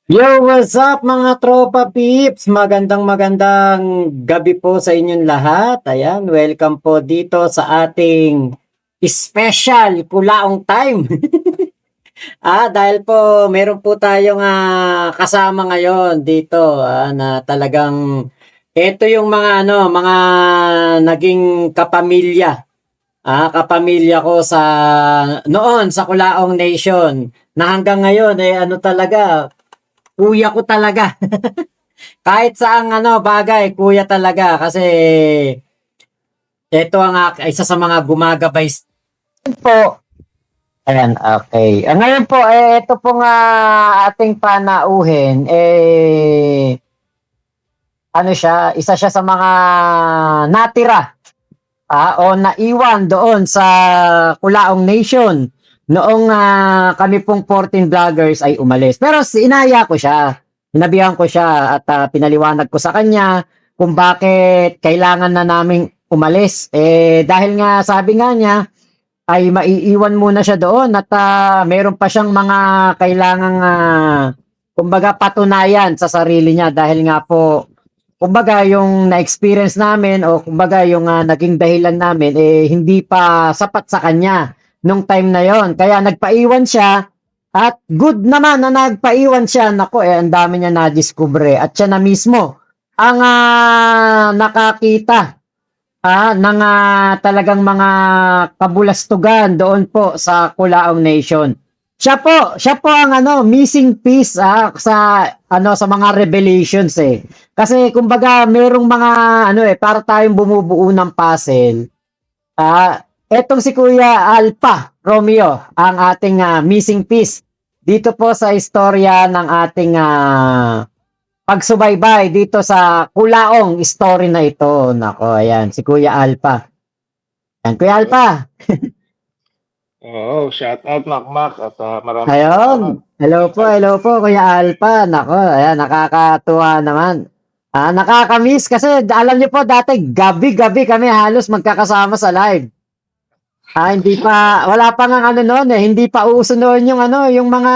Yo, what's up mga tropa peeps? Magandang gabi po sa inyong lahat. Ayan, welcome po dito sa ating special Pulaong Time. Dahil po meron po tayong kasama ngayon dito na talagang ito yung mga naging kapamilya. Kapamilya ko sa noon sa Kulaong Nation na hanggang ngayon ano talaga, kuya ko talaga. Kahit saang bagay, kuya talaga kasi ito ang isa sa mga gumagabay po. Ayan, okay. Ngayon po, ito po nga ating panauhin, ano siya, isa siya sa mga natira o naiwan doon sa Kulaong Nation noong kami pong 14 vloggers ay umalis. Pero inaya ko siya, hinabihan ko siya at pinaliwanag ko sa kanya kung bakit kailangan na naming umalis. Dahil nga sabi nga niya ay maiiwan muna siya doon at meron pa siyang mga kailangang kumbaga patunayan sa sarili niya dahil nga po kumbaga yung na-experience namin o kumbaga yung naging dahilan namin hindi pa sapat sa kanya nung time na yon. Kaya nagpaiwan siya at good naman na nagpaiwan siya. Nako ang dami niya na-discover at siya na mismo ang nakakita ng talagang mga kabulastugan doon po sa Kulaong Nation. Siya po ang missing piece sa mga revelations eh. Kasi kumbaga merong mga para tayong bumubuo ng puzzle. Etong si Kuya Alpha Romeo ang ating missing piece dito po sa istorya ng ating pagsubaybay dito sa Kulaong story na ito. Nako, ayan si Kuya Alpha. Ayan, Kuya Alpha. Oo, shout out Makmak at maraming Ayun. salamat. Hello po, Kuya Alpha. Nako, ayan, nakakatuwa naman. Nakakamiss kasi alam niyo po dati gabi-gabi kami halos magkakasama sa live. Hindi pa, wala pa nga noon hindi pa uso noon yung mga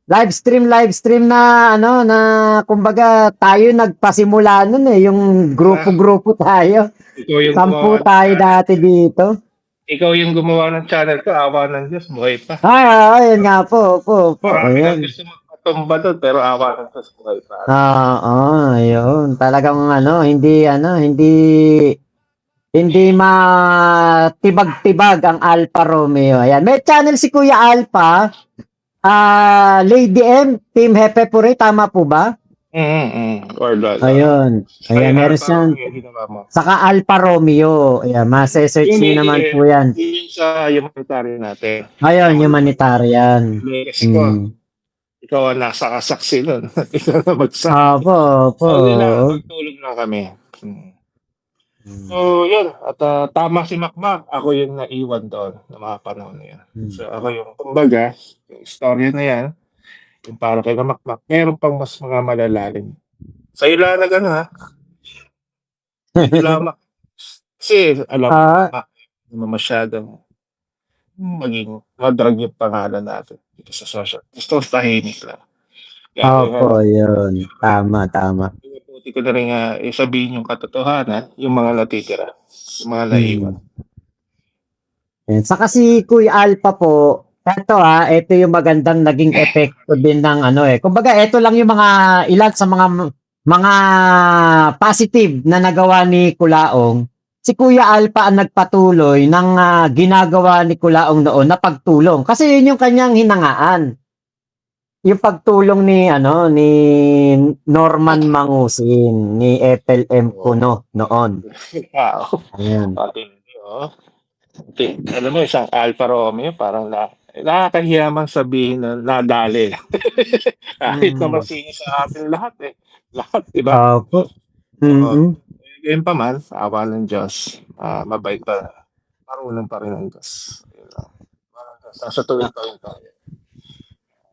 live stream na na kumbaga tayo nagpasimula noon yung grupo-grupo tayo. Ikaw yung 10 gumawa ng tayo channel. dati dito. Ikaw yung gumawa ng channel ko, awa ng Diyos, buhay pa. Ayun nga po. Marami Ayun. nang gusto magpatumba doon, pero awa ng Diyos, buhay pa. Ayun. Talagang hindi matibag-tibag ang Alfa Romeo. Ayan. May channel si Kuya Alpha. Lady M, Team Hepe Puri, tama po ba? Ayun. Ayan, meron siyang saka Alfa Romeo. Ayan, masa-search niyo naman po yan. Yun sa humanitarian natin. Ayun, humanitarian. Ikaw ang nasa kasaksi nun. Ikaw na magsabi. Opo. Magtulog na kami. So, yun. At tama si Makmak. Ako yung naiwan doon na mga panahon na yan. So, ako yung, kumbaga, yung istorya na yan, yung para kay Makmak, meron pang mas mga malalalim. Sa ila na gano'n, ha? Ila, kasi, alam mo, masyadong maging madrag yung pangalan natin dito sa social. Gusto ko tahimik lang. Opo, yun. Tama. Hindi ko na rin sabihin yung katotohanan, yung mga natitira, yung mga naiwan. Saka si Kuya Alpha po, ito yung magandang naging epekto din ng kumbaga ito lang yung mga ilan sa mga positive na nagawa ni Kulaong. Si Kuya Alpha ang nagpatuloy ng ginagawa ni Kulaong noon na pagtulong. Kasi yun yung kanyang hinangaan. Yung pagtulong ni Norman Mangusin, ni Ethel M. Cuno noon. Wow. Ayan. Alam mo, isang Alfa Romeo, parang nakakahiyaman sabihin na nadali lang. Kahit naman sino sa atin lahat Lahat, di ba? Opo. Ngayon pa man, awa ng Diyos, mabait pa. Marunong pa rin ang Diyos. Sa tuwing tayo tayo.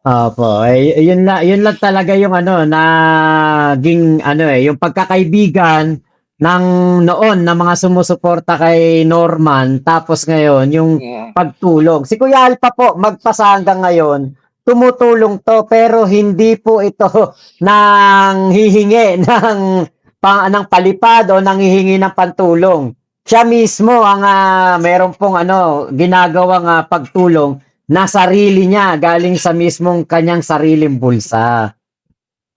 Opo, yun lang talaga yung naging yung pagkakaibigan ng noon na mga sumusuporta kay Norman tapos ngayon yung pagtulong. Si Kuya Alpha po magpasa hanggang ngayon tumutulong to pero hindi po ito nang hihingi ng palipad o nang hihingi ng pantulong. Siya mismo ang meron pong ginagawang pagtulong na sarili niya galing sa mismong kanyang sariling bulsa.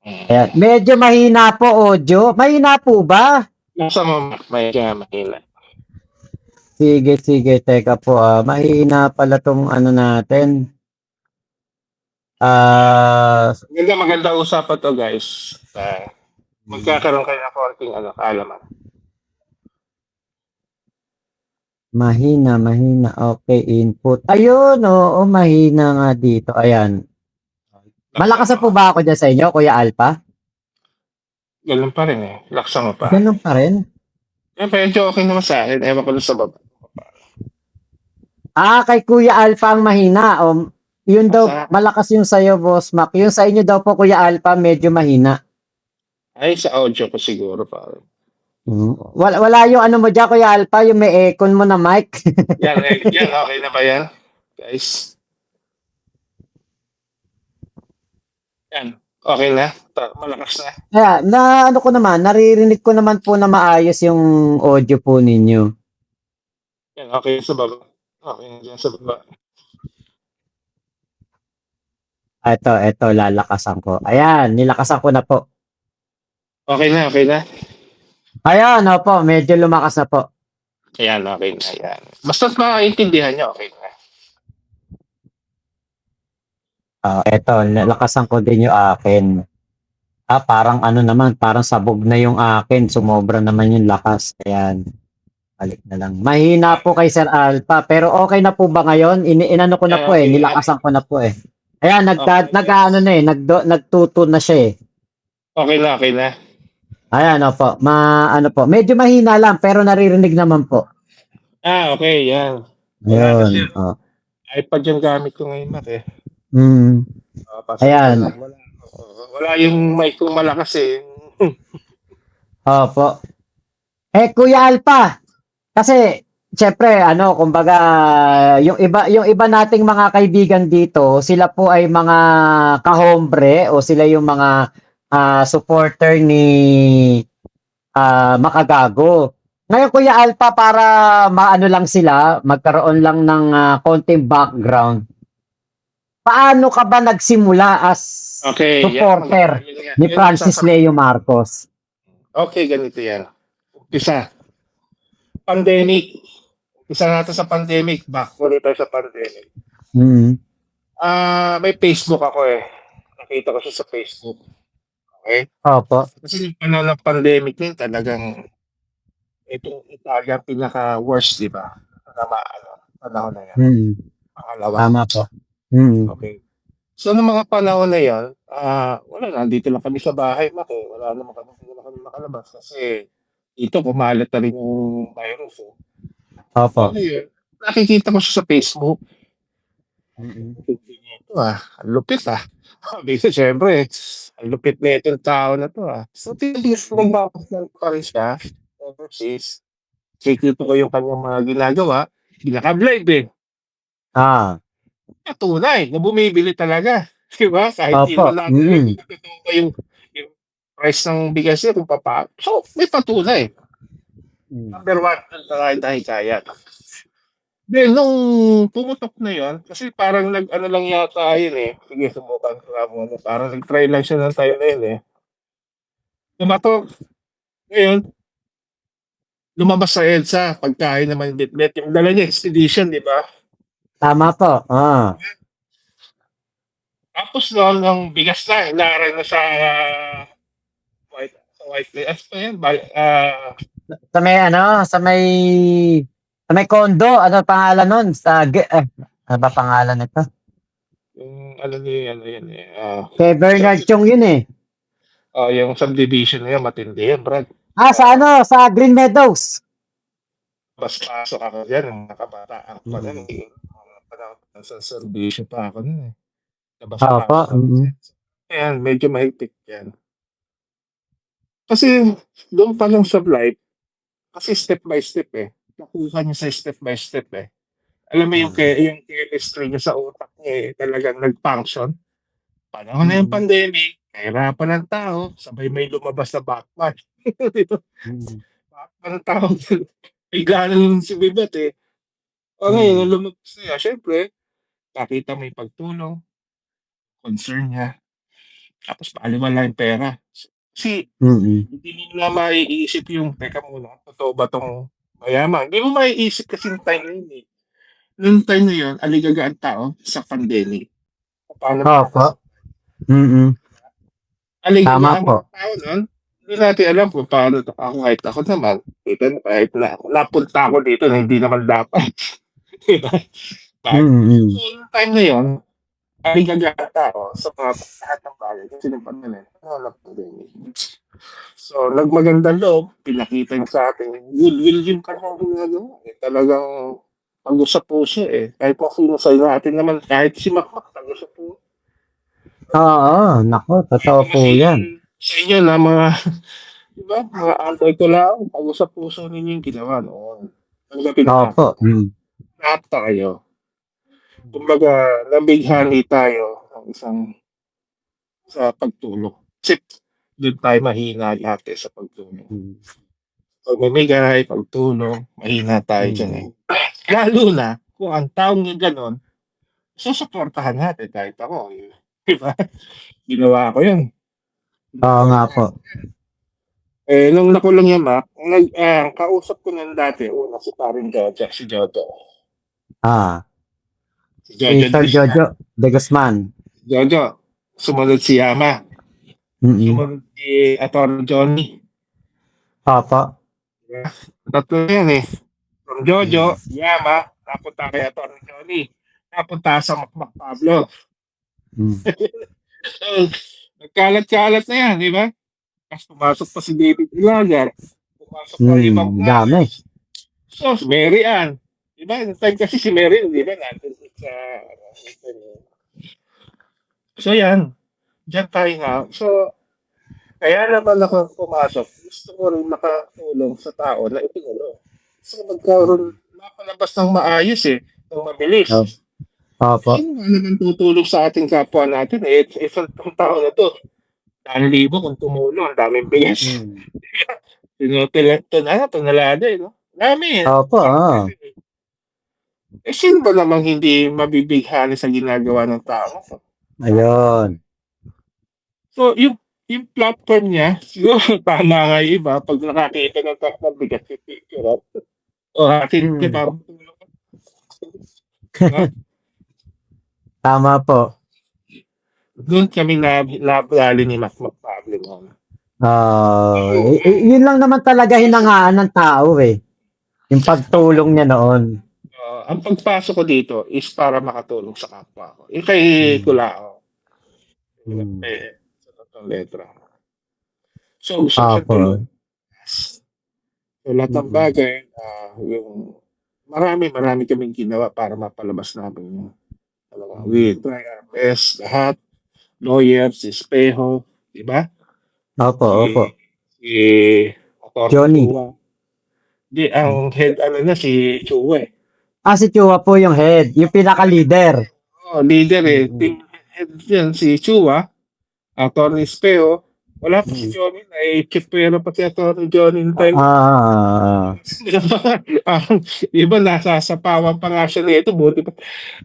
Ayan. Medyo mahina po audio. Mahina po ba? Nasa mo, may kaya mahina. Sige, teka po. Mahina pala tong natin. Maganda usapan to, guys. Magkakaroon kayo ng konting kaalaman. Mahina. Okay, input. Ayun, oo, mahina nga dito. Ayan. Malakas na po ba ako dyan sa inyo, Kuya Alpha? Ganun pa rin eh. Laksa mo pa. Ganun pa rin. Medyo okay naman sa akin. Ewan ko dun sa baba. Kay Kuya Alpha ang mahina. Yun daw, malakas yung sa'yo, Boss Mac. Yung sa inyo daw po, Kuya Alpha, medyo mahina. Ay, sa audio ko siguro pa. Wala yung mo dyan, Kuya Alpha, yung may aircon mo na mic. Yan, okay na ba yan? Guys. Yan, okay na? Malakas na. Kaya, naririnig ko naman po na maayos yung audio po ninyo. Yan, okay sa baba. Okay na dyan sa baba. Ito, lalakasan ko. Ayan, nilakasan ko na po. Okay na. Ayan, opo, medyo lumakas na po. Ayan, okay na. Yan. Basta makaintindihan nyo, okay na. Eto, lakasan ko din yung akin. Parang parang sabog na yung akin. Sumobra naman yung lakas. Ayan. Balik na lang. Mahina po kay Sir Alpha, pero okay na po ba ngayon? Inano ko na po Okay. nilakasan ko na po Ayan, nagtuto na siya Okay na. Ayan, opo. Medyo mahina lang, pero naririnig naman po. Okay, yan. Ayun. iPad yung gamit ko ngayon, Mac eh. Ayan. Wala yung mic kong malakas eh. Opo. Kuya Alpha, kasi syempre kumbaga yung iba nating mga kaibigan dito, sila po ay mga kahombre o sila yung mga supporter ni Makagago. Ngayon, Kuya Alpha, para lang sila, magkaroon lang ng konting background. Paano ka ba nagsimula as supporter ni Francis Leo Marcos? Okay, ganito yan. Isa, pandemic. Isa natin sa pandemic. Back ulit tayo sa pandemic. May Facebook ako eh. Nakita ko siya sa Facebook. Okay? Opo. Kasi yung panahon ng pandemic din, talagang itong Italia pinaka-worst, di ba? Panahon na yan. Pangalawa. Tama po. Okay. So, noong mga panahon na yan, wala na, dito lang kami sa bahay, wala naman kami makalabas kasi dito kumalat na rin yung virus. Opo. So, yun, nakikita ko siya sa Facebook. Ito ang lupit Bisa, syempre, ang lupit na itong tao na to So, tinis ko magbakas pa rin siya overseas. Kikita ko yung kanyang mga ginagawa, ginaka-live tunay na bumibili talaga. Diba? Kahit hindi Opo. natin yung price ng bigas niya kung papaano. So, may patunay. Number one, tayo kaya. Then, nung pumutok na yun, kasi parang lang yata yun eh. Sige, subukan ko nga muna. Parang nag-try lang siya ng tayo na yun eh. Pumatok. Ngayon, lumabas sa EDSA, pagkain naman bitbit. Yung dala niya, expedition, di ba? Tama po. Tapos noon, ng bigas na, inaral na sa white place. Sa may condo, ano pangalan nun? Ano ba pangalan nito? Yung yan eh. Kay Bernard Chong yun eh. Yung subdivision na yan, matindi yan, Brad. Sa Green Meadows. Pasok ako dyan, nakabataan pa nun. Sa subdivision pa ako nun eh. Opo. Ayan, medyo mahigpit yan. Kasi doon pa lang sa life, kasi step by step eh. Nakuha niya sa step by step eh. Alam mo yung chemistry niya sa utak niya eh, talagang nag-function. Panahon na yung pandemic, nahirapan ng tao, sabay may lumabas na Batman. Di ba? Batman ang tawag dun. Bigla na lang si Bibat eh. O ngayon, nung lumabas na yan, syempre, nakita mo yung pagtulong, concern niya, tapos paaliwala yung pera. Kasi hindi mo na maiisip yung, teka muna, totoo ba tong mayaman? Hindi mo maiisip kasi yung time na yun eh. Noong time na yun, aligaga ang tao sa pandemic. Paano Opo. aligaga Tama ang po. tao nun? Hindi natin alam kung paano ako kahit ako naman. Kita mo, kahit na napunta ako dito na hindi naman dapat. Diba? Kahit so, yung time na yun, aligaga ang tao sa mga lahat ng bagay kasi ng pandemic. So, nagmagandang loob, pinakita niya sa atin, goodwill yung kanyang ginagawa. Talagang tago sa puso eh. Kahit pa sino sa'yo natin naman, kahit si Makmak, tago sa puso. Oo, nako, totoo po yan. Sa inyo na mga, diba, mga antoy-tulaw, tago sa puso ninyo yung ginawa noon. Tanggapin na Opo. lahat tayo. Kumbaga, nabighani tayo ng isang sa pagtulong. Kasi doon tayo mahina lahat eh, sa pagtulong. Pagmamigay, pagtulong, mahina tayo dyan eh. Lalo na, kung ang taong yung ganon, susuportahan natin kahit ako. Diba? Ginawa ko yun. Oo nga po. Eh, nung nakulong yung Mac, kausap ko nun dati, una si paring Jojo, si Jojo. Si Jojo, Sir Jojo de Guzman. Jojo, sumunod si Yama. Sumunod si Atty. Johnny. Opo. Tatlo yan eh. From Jojo, Yama, napunta kay Atty. Johnny. Napunta sa Makmak Pablo. So, nagkalat-kalat na yan, di ba? Tapos pumasok pa si David Ilagar. Pumasok pa ibang dami. So, si Mary Ann. Di ba? Yung time kasi si Mary Ann, di ba? Nandun sa... So, yan. Diyan tayo nga. So, kaya naman ako pumasok. Gusto ko rin makatulong sa tao na ipinulong. So, magkaroon mapalabas ng maayos eh. Ng mabilis. Opo. Sino nga naman tutulong sa ating kapwa natin eh? Isang tao na to. 1,000 kung tumulong. Ang daming bilis. Tonelada eh. No? Dami eh. Opo. Eh, sino ba namang hindi mabibighani sa ginagawa ng tao? Ayun. So, yung platform niya, siguro tama nga yung iba, pag nakakita ng ng bigat si picture, o atin kita. Tama po. Doon kami nabrali ni Makmak Pablo noon. Yun lang naman talaga hinangaan ng tao eh. Yung pagtulong niya noon. Ang pagpasok ko dito is para makatulong sa kapwa ko. Yung kay Kulao. Sa totoong letra. So, sa tulong. So, lahat ng bagay, yung marami kaming ginawa para mapalabas namin yung we try our best, lahat, lawyers, si Espejo, di ba? Opo. Si Johnny. Di, ang head, si Chue. Si Chua po yung head, yung pinaka-leader. Leader eh. Team head yan, si Chua, Atty. Espejo, wala pa si Johnny, chief pero pa si Atty. Johnny in time. Di ba, nasasapawan pa nga siya nito, buti pa.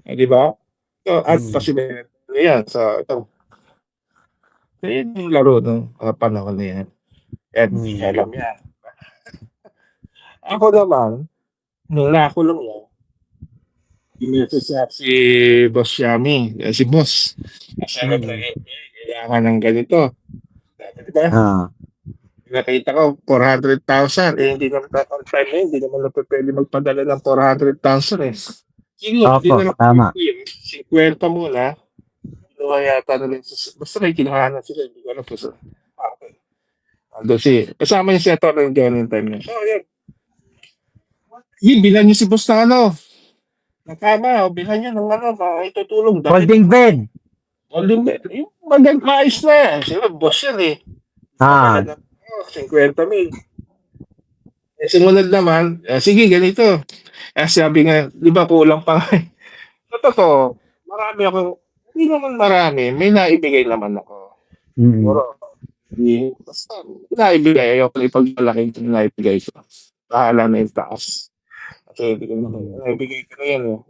Di ba? So, at pa si yan. So, ito. Yan yung laro ng panahon na yan. At alam yan. Ako naman, nung nakulong yan, inisasap si Boss Yami, si Boss. Sabi na, kailangan ng ganito. Diba? Nakita ko, 400,000. Hindi naman on time na hindi naman na pwede magpadala ng 400,000 eh. Siguro, hindi na tama. 50 muna. Kinuha yata na lang. Basta may kinuha na sila. Hindi ko alam po sa akin. Ando kasama niya si Ato ng John in time niya. So, yan. Yun, bilan niyo si Boss na nakama, bilan niyo ng itutulong. Holding bed. Holding bed. Yung magagmais na yan. Sila, boss yan eh. 50,000. Sumunod naman, sige, ganito. Sabi nga, di ba kulang pa nga. Totoo, marami ako, Hindi naman marami, may naibigay naman ako. Mm. Siguro, basta naibigay, ayoko na ipagmalaki yung naibigay ko. Bahala na yung taas. Kasi hindi ko naman, naibigay ko na yan.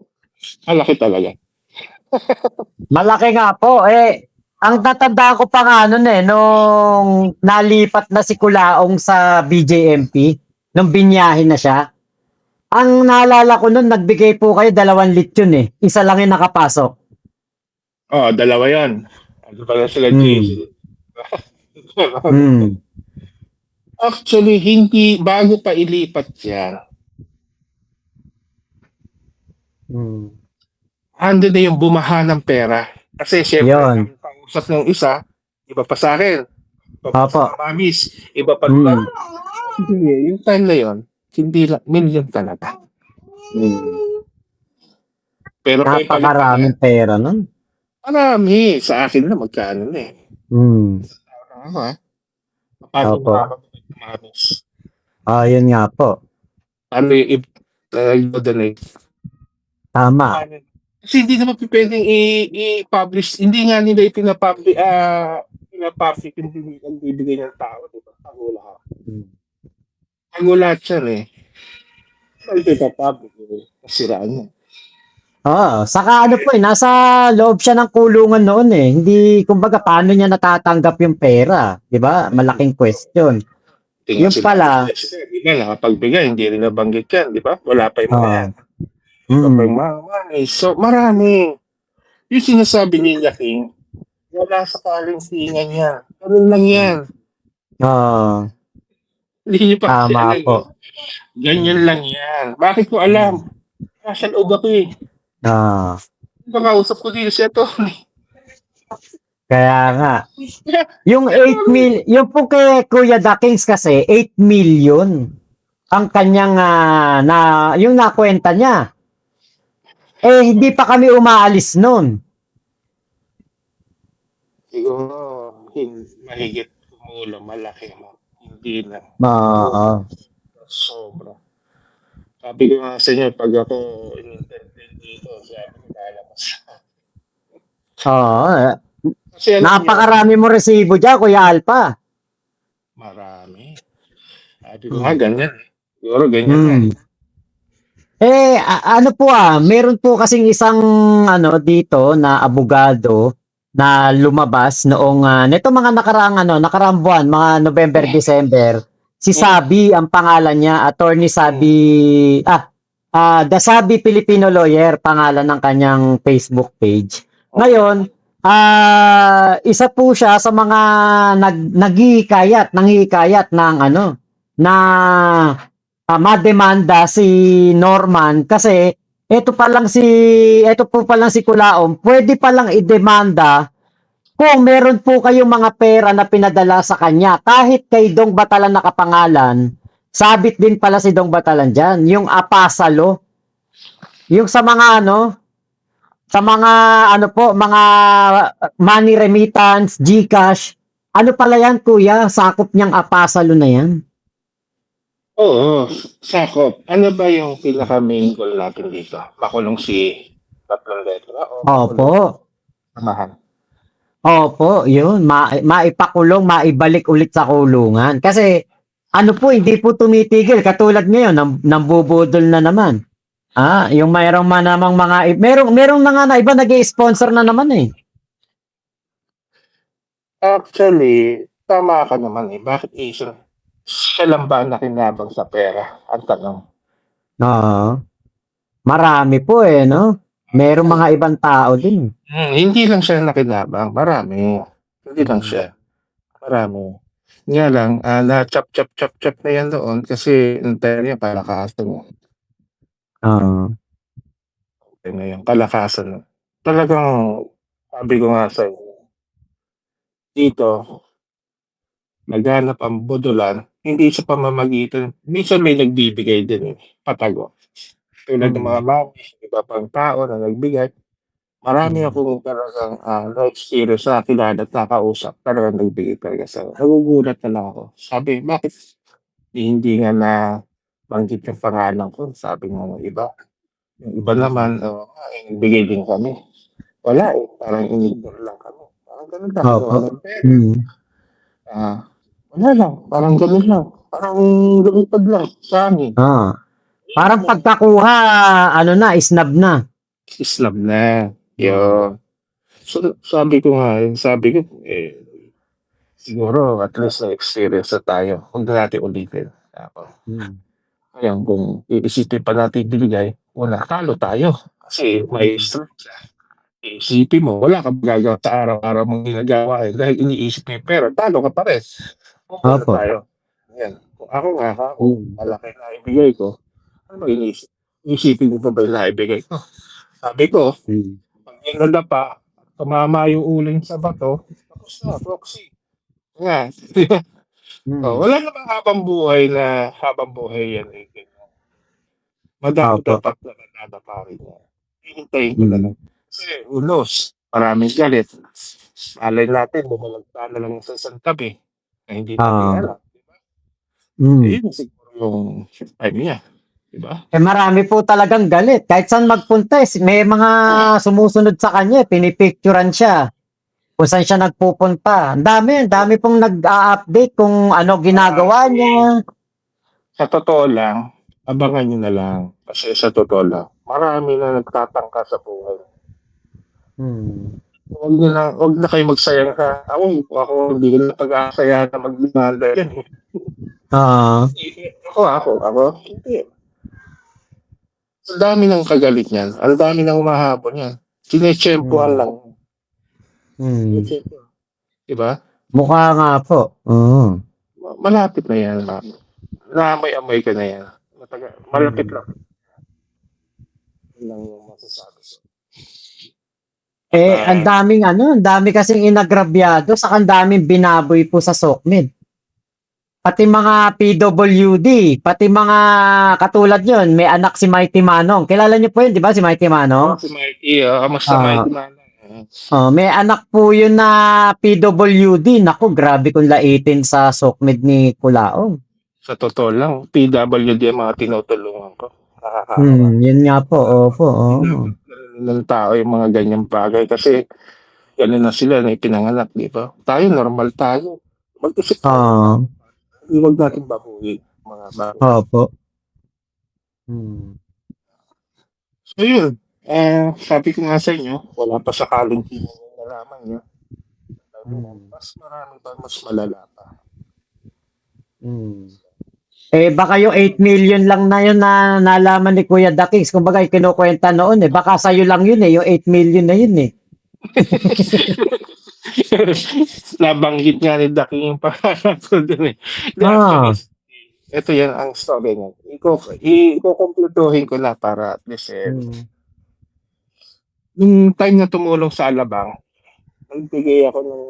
Malaki talaga. Malaki nga po. Ang tatanda ko pa nga nun nung nalipat na si Kulaong sa BJMP, nung binyahin na siya. Ang naalala ko nun, nagbigay po kayo 2 lechon Isa lang yung nakapasok. Oo, dalawa yan. Ano pala sila, Hmm. JC? Hmm. Actually, hindi, bago pa ilipat yan, Hmm. andun na yung bumaha ng pera. Kasi syempre, Yun. ang pangusap ng isa, iba pa sa akin. Iba pa Opo. sa mamis. Iba pa Hmm. Hindi, yung time na yun, hindi lang, million talaga. Pero kay Napakaraming pera nun. marami. Sa akin na, magkano na Hmm. Ako Paano Opo. mamis? Yun nga po. Paano yung i-donate? Tama. Kasi hindi naman pwedeng i-publish. Hindi nga nila pinapublish yung bibigay ng tao. Diba? Lahat yan Hindi ipapublish. Nasiraan yan. Saka nasa loob siya ng kulungan noon Hindi, kumbaga, paano niya natatanggap yung pera? Di ba? Malaking question. Yung pala. Di ba, nakapagbigay, hindi rin nabanggit yan. Di ba? Wala pa yung mga yan. So, marami. Yung sinasabi niya, King, wala sa kalinsingan niya. Ganun lang yan. Hindi niyo pa Tama alam. po. Ganyan lang yan. Bakit ko alam? Nasa loob ako Baka usap ko din siya to. Kaya nga. Yung 8 million, yung po kay Kuya Dakings kasi, 8 million ang kanyang yung nakwenta niya. Hindi pa kami umaalis nun. Siguro, mahigit kumulo, malaki mo. Hindi na. Sobra. Sabi ko nga sa inyo, pag ako in-interview dito, sabi ko lalabas. Napakarami mo resibo dyan, Kuya Alpha. Marami. Sabi ko nga, ganyan. Siguro ganyan ano po meron po kasing isang dito na abogado na lumabas noong nito mga nakaraang buwan, mga November, December. Si Sabi ang pangalan niya, Attorney Sabi, The Sabi Filipino Lawyer, pangalan ng kanyang Facebook page. Ngayon, isa po siya sa mga nanghihikayat ng na mademanda si Norman kasi ito po pa lang si Kulaom, pwede pa lang idemanda kung meron po kayong mga pera na pinadala sa kanya. Kahit kay Dong Batalan nakapangalan, sabit din pala si Dong Batalan dyan. Yung apasalo, yung sa mga mga money remittance, GCash, pala yan, kuya? Sakop niyang apasalo na yan. Oo, sakop. Ano ba yung pinaka-main goal natin dito? Makulong si tatlong letra? Opo. Samahan. Opo, yun. Maipakulong, maibalik ulit sa kulungan. Kasi, hindi po tumitigil. Katulad ngayon, nambubudol na naman. Yung mayroong namang merong na nga na iba nag-i-sponsor na naman Actually, tama ka naman Bakit siya lang ba nakinabang sa pera? Ang tanong. Marami po no? Merong mga ibang tao din. Hindi lang siya nakinabang. Marami. Hindi lang siya. Marami. Nga lang, na-chop na yan doon kasi entire niya palakasan mo. Na yung kalakasan. Talagang, sabi ko nga sa dito, naghanap ang budulan, hindi sa pamamagitan, minsan may nagbibigay din patago. Tulad ng mga mamis, iba pang tao na nagbigay. Marami akong talagang na-experience sa kilala at nakausap, talagang nagbigay talaga sa nagugulat na lang ako. Sabi, bakit hindi nga na banggit yung pangalan ko? Sabi ng iba. Yung iba naman, bigay din kami. wala eh. Parang inignore lang kami. Parang ganun lang. Opo. Walang pera. Mm. Wala lang. Parang ganun lang. Parang lumipad lang sa amin. Parang pagkakuha, ano na, isnab na. Islam na. Yun. So, sabi ko, siguro at least na-experience na tayo. Huwag na natin ulitin. Tapos, ngayon, kung iisipin pa natin binigay, wala, talo tayo. Kasi may stress. Isipin mo, wala kang magagawa sa araw-araw mong ginagawa dahil iniisip mo yung pera, talo ka pa rin. Wala Opo. tayo. Yan. Kung ako nga, malaki na ibigay ko, ano iniisip? Isipin ko pa ba yung naibigay ko? Sabi ko, pag inala pa, tumama yung uling sa bato, tapos na, proxy. Nga. Wala namang habang buhay yan. Madami Opo. dapat na nadapa rin. Hihintayin ko na lang. Kasi who knows, maraming galit. Alay natin, bumalagta na lang sa isang tabi na hindi natin alam. Yun siguro yung time niya. Diba? Marami po talagang galit. Kahit saan magpunta, may mga sumusunod sa kanya, pinipicturan siya. Kung saan siya nagpupunta. Ang dami pong nag-a-update kung ano ginagawa niya. Sa totoo lang, abangan nyo na lang. Kasi sa totoo lang, marami na nagtatangka sa buhay. Huwag na kayo magsayang ka. Ako hindi ko na pag-aasaya na maglimanda yan. Ako, hindi. Ang dami ng kagalit niyan. Ang dami ng umahabol niyan. Sinetsyempohan lang. Diba? Mukha nga po. Malapit na yan. Naamoy-amoy ka na yan. Malapit lang. Lang yung masasabi ko. Ang dami kasing inagrabyado, saka ang daming binaboy po sa SOCMED. Pati mga PWD, pati mga katulad yun, may anak si Mighty Manong. Kilala niyo po yun, di ba, si Mighty Manong? Si Mighty, kamusta Mighty Manong? May anak po yun na PWD. Naku, grabe kung laitin sa SOCMED ni Culaong. Sa totoo lang, PWD ang mga tinutulungan ko. Yun nga po, opo. Ng tao yung mga ganyang bagay kasi gano'n na sila na ipinanganak, di ba? Tayo, normal tayo. Mag-isip tayo. Huwag natin babuhin mga bagay. Opo. So yun, sabi ko nga sa inyo, wala pa sa kalungkitan yung nalaman nyo. Mas marami pa, mas malala pa. Baka yung 8 million lang na yun na nalaman ni Kuya The Kings. Kumbaga, kinukwenta noon Baka sa'yo lang yun yung 8 million na yun Nabanggit nga ni The King yung pangalan ko dun Ito yan ang story niya. Ikukumpletuhin ko na para at least Nung time na tumulong sa Alabang, nagbigay ako ng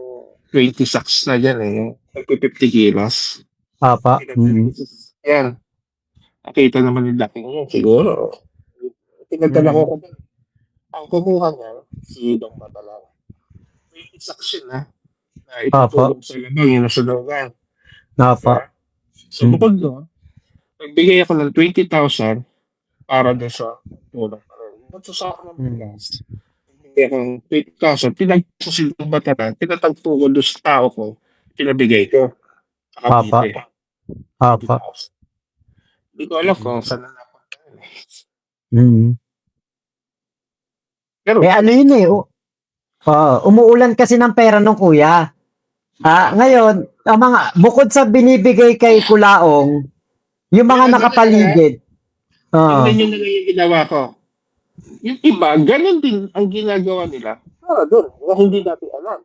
20 sacks na dyan yung 50 kilos. Papa. Yan. Nakita naman ni Daking yun, siguro. Pinagdala ko doon. Ang kumuha niya, si Dong Matalang. May isaksyon na itutulong sa Alabang, yung nasunungan. So, bukod doon, nagbigay ako ng 20,000 para doon sa tulong. Ba't sa akin ng bigas? Nagbigay ako ng 20,000, pinagpo si Dong Matalang, pinatagpo ko doon sa tao ko, pinabigay ko. Papa. Hindi ko alam kung saan na napunta. Pero ano yun umuulan kasi ng pera nung kuya. Ngayon, ang mga bukod sa binibigay kay Culaong, yung mga nakapaligid. Ganyan yung ginawa ko. Yung iba, ganun din ang ginagawa nila. Doon, na hindi natin alam.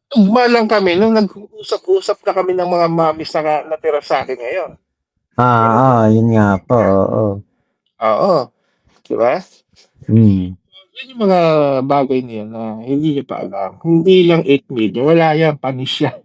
Tugma lang kami nung nag-usap-usap na kami ng mga mamis na natira sa akin ngayon. Yun nga po. Oo. Diba? Yan yung mga bagay niya na hindi niya pa alam. Hindi lang 8 million. Wala yan, panis yan.